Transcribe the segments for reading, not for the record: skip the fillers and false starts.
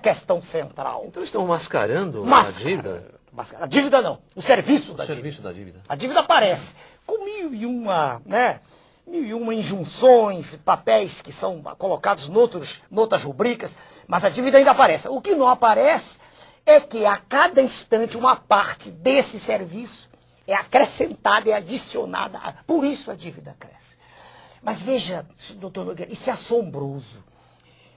questão central. Então estão mascarando a dívida? A dívida não, o serviço da dívida. A dívida aparece com mil e uma injunções, papéis que são colocados noutras rubricas, mas a dívida ainda aparece. O que não aparece é que a cada instante uma parte desse serviço é acrescentada, é adicionada, por isso a dívida cresce. Mas veja, doutor Nogueira, isso é assombroso.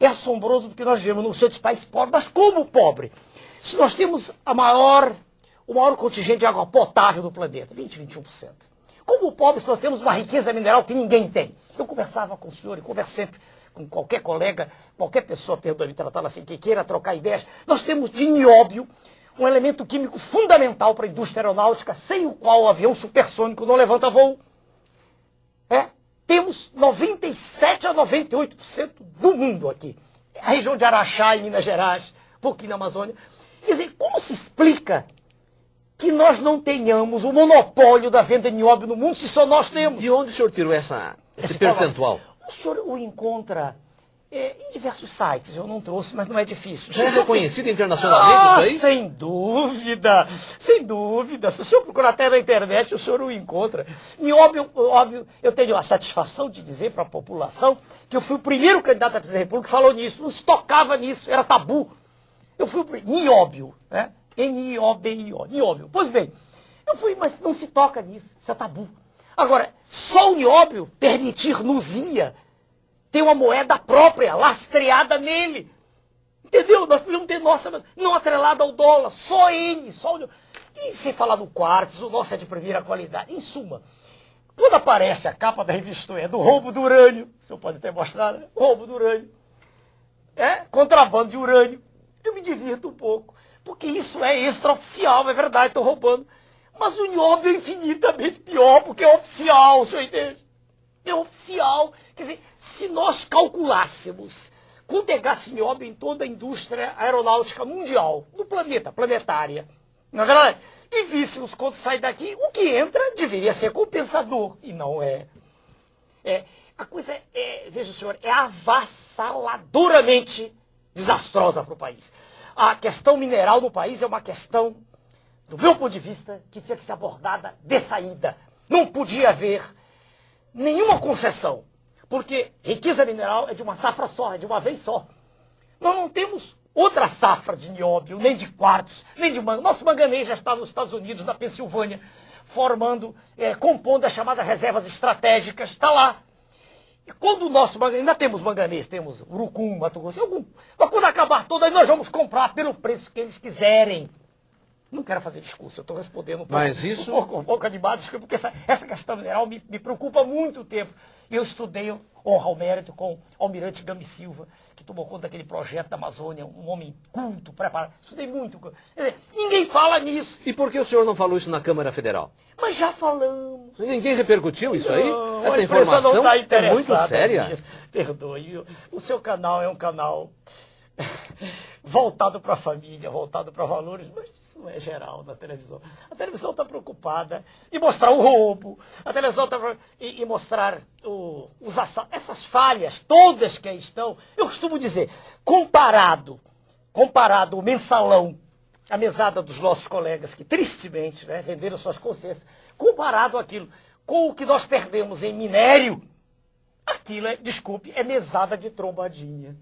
É assombroso porque nós vivemos num seio de país pobre, mas como pobre? Se nós temos o maior contingente de água potável do planeta, 21%. Como pobre, se nós temos uma riqueza mineral que ninguém tem. Eu conversava com o senhor e converso sempre com qualquer colega, qualquer pessoa, perdoe-me tratá-la assim, que queira trocar ideias. Nós temos de nióbio, um elemento químico fundamental para a indústria aeronáutica, sem o qual o avião supersônico não levanta voo. Temos 97% a 98% do mundo aqui. A região de Araxá, em Minas Gerais, um pouquinho na Amazônia. Quer dizer, como se explica que nós não tenhamos o monopólio da venda de nióbio no mundo, se só nós temos? De onde o senhor tirou esse percentual? O senhor o encontra em diversos sites. Eu não trouxe, mas não é difícil. É reconhecido internacionalmente isso aí? Sem dúvida, sem dúvida. Se o senhor procurar até na internet, o senhor o encontra. Nióbio, óbvio, eu tenho a satisfação de dizer para a população que eu fui o primeiro candidato à presidência da República que falou nisso, não se tocava nisso, era tabu. Eu fui o primeiro. Nióbio, né? N-I-O-B-I-O, nióbio. Pois bem, eu fui, mas não se toca nisso, isso é tabu. Agora, só o nióbio permitir-nos-ia ter uma moeda própria, lastreada nele. Entendeu? Nós podíamos ter nossa, não atrelada ao dólar, só ele, só o... E sem falar no quartzo, o nosso é de primeira qualidade. Em suma, quando aparece a capa da revista do roubo do urânio, o senhor pode ter mostrado, né? Roubo do urânio, contrabando de urânio, eu me divirto um pouco, porque isso é extraoficial, é verdade, estão roubando. Mas o nióbio é infinitamente pior, porque é oficial, o senhor entende? É oficial. Quer dizer, se nós calculássemos quanto é gasto nióbio em toda a indústria aeronáutica mundial, do planeta, planetária, não é verdade? E víssemos quanto sai daqui, o que entra deveria ser compensador, e não é. A coisa veja o senhor, é avassaladoramente desastrosa para o país. A questão mineral no país é uma questão, do meu ponto de vista, que tinha que ser abordada de saída. Não podia haver nenhuma concessão, porque riqueza mineral é de uma safra só, é de uma vez só. Nós não temos outra safra de nióbio, nem de quartzo, nem de manganês. Nosso manganês já está nos Estados Unidos, na Pensilvânia, compondo as chamadas reservas estratégicas, está lá. E quando o nosso manganês, ainda temos manganês, temos urucum, Mato Grosso, mas quando acabar todo, aí nós vamos comprar pelo preço que eles quiserem. Não quero fazer discurso, eu estou respondendo um pouco animado, porque essa questão mineral me preocupa há muito tempo. Eu estudei, honra ao mérito, com o almirante Gami Silva, que tomou conta daquele projeto da Amazônia, um homem culto, preparado. Estudei muito. Ninguém fala nisso. E por que o senhor não falou isso na Câmara Federal? Mas já falamos. Ninguém repercutiu isso aí? Não, essa informação não tá é muito séria. Perdoe, o seu canal é um canal voltado para a família, voltado para valores, mas isso não é geral na televisão. A televisão está preocupada em mostrar o roubo, a televisão está em mostrar os assaltos, essas falhas todas que aí estão. Eu costumo dizer, comparado o mensalão, a mesada dos nossos colegas que tristemente venderam suas consciências, comparado aquilo com o que nós perdemos em minério, aquilo é mesada de trombadinha.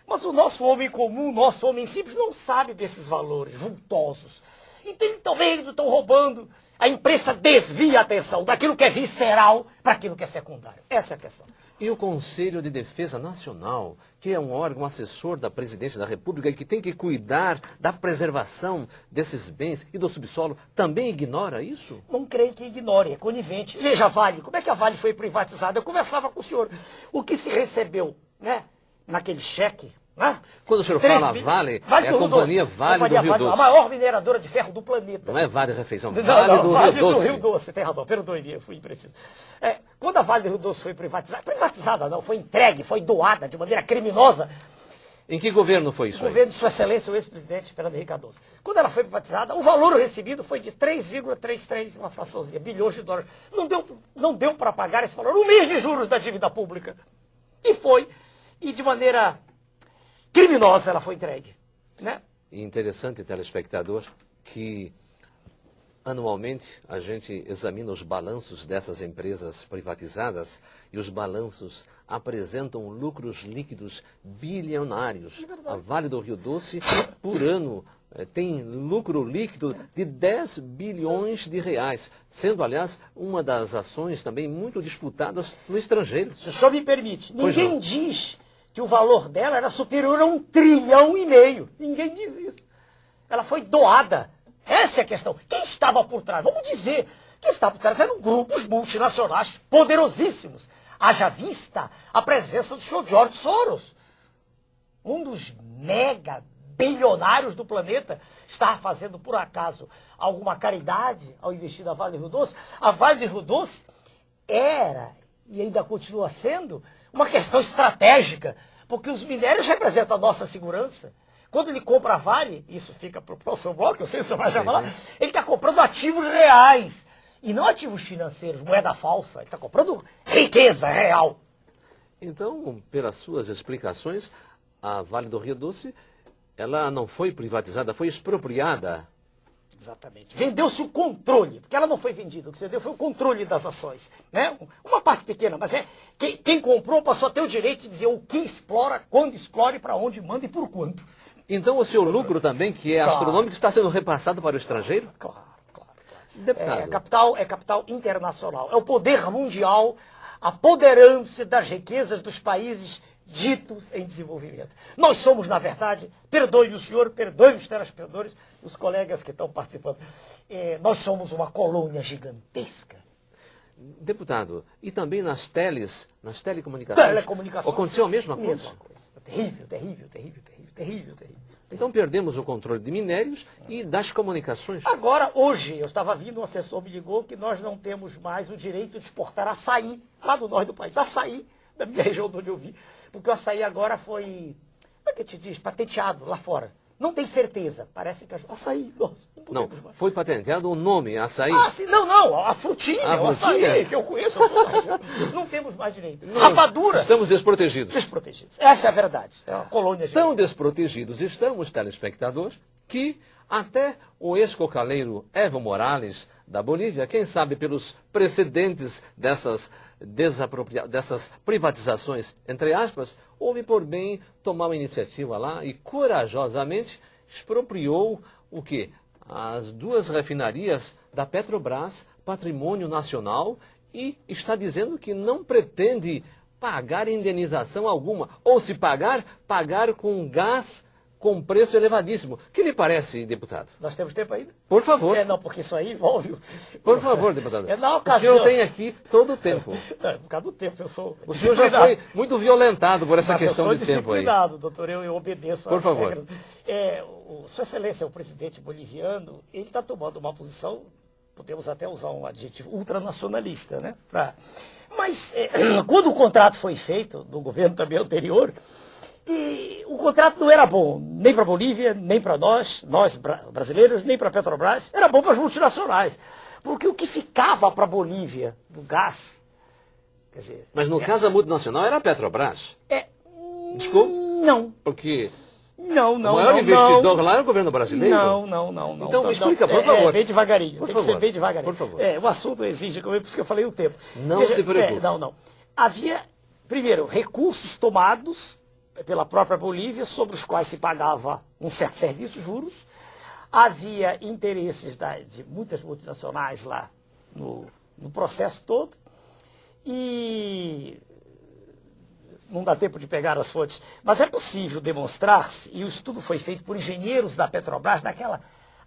Mas o nosso homem comum, o nosso homem simples, não sabe desses valores vultosos. Então, eles estão roubando. A imprensa desvia a atenção daquilo que é visceral para aquilo que é secundário. Essa é a questão. E o Conselho de Defesa Nacional, que é um órgão assessor da Presidência da República e que tem que cuidar da preservação desses bens e do subsolo, também ignora isso? Não creio que ignore, é conivente. Veja a Vale, como é que a Vale foi privatizada? Eu conversava com o senhor. O que se recebeu, naquele cheque, Quando o senhor fala Vale, é a companhia Vale do Rio Doce. A maior mineradora de ferro do planeta. Não é Vale Refeição, Vale do Rio Doce. Do Rio Doce, tem razão, perdoe-me, eu fui impreciso. Quando a Vale do Rio Doce foi privatizada não, foi entregue, foi doada de maneira criminosa. Em que governo foi isso? O governo de Sua Excelência, o ex-presidente Fernando Henrique Cardoso. Quando ela foi privatizada, o valor recebido foi de 3,33, uma fraçãozinha, bilhões de dólares. Não deu para pagar esse valor, um mês de juros da dívida pública. E de maneira criminosa ela foi entregue. Né? E interessante, telespectador, que anualmente a gente examina os balanços dessas empresas privatizadas e os balanços apresentam lucros líquidos bilionários. A Vale do Rio Doce, por ano, tem lucro líquido de 10 bilhões de reais, sendo, aliás, uma das ações também muito disputadas no estrangeiro. Se o senhor me permite, Pois ninguém não. diz que o valor dela era superior a 1,5 trilhão. Ninguém diz isso. Ela foi doada. Essa é a questão. Quem estava por trás? Vamos dizer, quem estava por trás eram grupos multinacionais poderosíssimos. Haja vista a presença do senhor George Soros, um dos mega bilionários do planeta. Estava fazendo, por acaso, alguma caridade ao investir na Vale do Rio Doce? A Vale do Rio Doce era, e ainda continua sendo, uma questão estratégica, porque os minérios representam a nossa segurança. Quando ele compra a Vale, isso fica para o próximo bloco, eu sei se o senhor vai chamar lá, ele está comprando ativos reais, e não ativos financeiros, moeda falsa. Ele está comprando riqueza real. Então, pelas suas explicações, a Vale do Rio Doce, ela não foi privatizada, foi expropriada. Exatamente. Vendeu-se o controle, porque ela não foi vendida, o que se deu foi o controle das ações. Né? Uma parte pequena, mas quem comprou passou a ter o direito de dizer o que explora, quando explora, e para onde manda e por quanto. Então, o seu lucro também, que é Claro. astronômico, está sendo repassado para o estrangeiro? Claro. Deputado. É capital internacional. É o poder mundial, a poderância das riquezas dos países ditos em desenvolvimento. Nós somos, na verdade, perdoe o senhor, perdoe os telespectadores, os colegas que estão participando, nós somos uma colônia gigantesca. Deputado, e também nas telecomunicações? Telecomunicações. Aconteceu a mesma coisa? Terrível. Então perdemos o controle de minérios e das comunicações. Agora, hoje, eu estava vindo, um assessor me ligou que nós não temos mais o direito de exportar açaí lá do norte do país. Açaí, da minha região de onde eu vi. Porque o açaí agora foi, como é que te diz, patenteado lá fora. Não tem certeza. Parece que açaí, nossa, Não, podemos mais. foi patenteado o nome, açaí. Ah, sim, não, a frutinha, A o açaí, frutinha? que eu conheço, eu sou da região. Não temos mais direito. Rapadura, Estamos desprotegidos. desprotegidos. Essa é a verdade. É uma colônia Tão gigante. desprotegidos estamos, telespectadores, que até o ex-cocaleiro Evo Morales, da Bolívia, quem sabe pelos precedentes dessas privatizações, entre aspas, houve por bem tomar uma iniciativa lá e corajosamente expropriou o quê? As 2 refinarias da Petrobras, patrimônio nacional, e está dizendo que não pretende pagar indenização alguma, ou se pagar, pagar com gás com preço elevadíssimo. Que lhe parece, deputado? Nós temos tempo ainda? Por favor. Não, porque isso aí envolve... Por favor, deputado. Na O ocasião... senhor tem aqui todo o tempo. Não, por causa do tempo, eu sou O senhor já foi muito violentado por essa Mas questão eu de sou tempo aí. disciplinado, doutor, eu obedeço Por às favor. regras. Sua Excelência, o presidente boliviano, ele está tomando uma posição, podemos até usar um adjetivo, ultranacionalista, né? Mas quando o contrato foi feito, do governo também anterior, e o contrato não era bom, nem para a Bolívia, nem para nós brasileiros, nem para a Petrobras, era bom para as multinacionais. Porque o que ficava para a Bolívia do gás, quer dizer... Mas no caso a multinacional era a Petrobras. Desculpa? Não. Porque Não, o maior investidor lá era o governo brasileiro. Não. Então não, explica, não. por favor. Bem devagarinho, Por tem favor. que ser bem devagarinho. Por favor. O assunto exige, por isso que eu falei o tempo. Não se preocupe. Não. Havia, primeiro, recursos tomados pela própria Bolívia, sobre os quais se pagava um certo serviço, juros. Havia interesses de muitas multinacionais lá no processo todo. E não dá tempo de pegar as fontes, mas é possível demonstrar-se, e o estudo foi feito por engenheiros da Petrobras,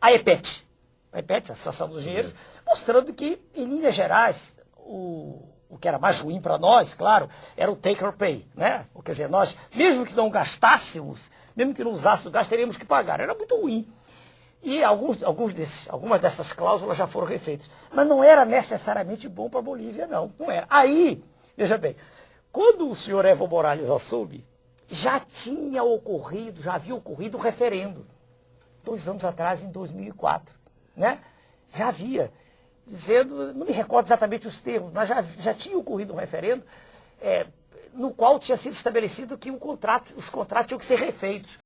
a EPET, a Associação dos Engenheiros, mostrando que, em linhas gerais, o que era mais ruim para nós, claro, era o take or pay, né? Quer dizer, nós, mesmo que não gastássemos, mesmo que não usássemos gás, teríamos que pagar, era muito ruim. E algumas dessas cláusulas já foram refeitas. Mas não era necessariamente bom para a Bolívia, não era. Aí, veja bem, quando o senhor Evo Morales assume, já havia ocorrido o referendo, 2 anos atrás, em 2004, né? Já havia, dizendo, não me recordo exatamente os termos, mas já tinha ocorrido um referendo no qual tinha sido estabelecido que os contratos tinham que ser refeitos.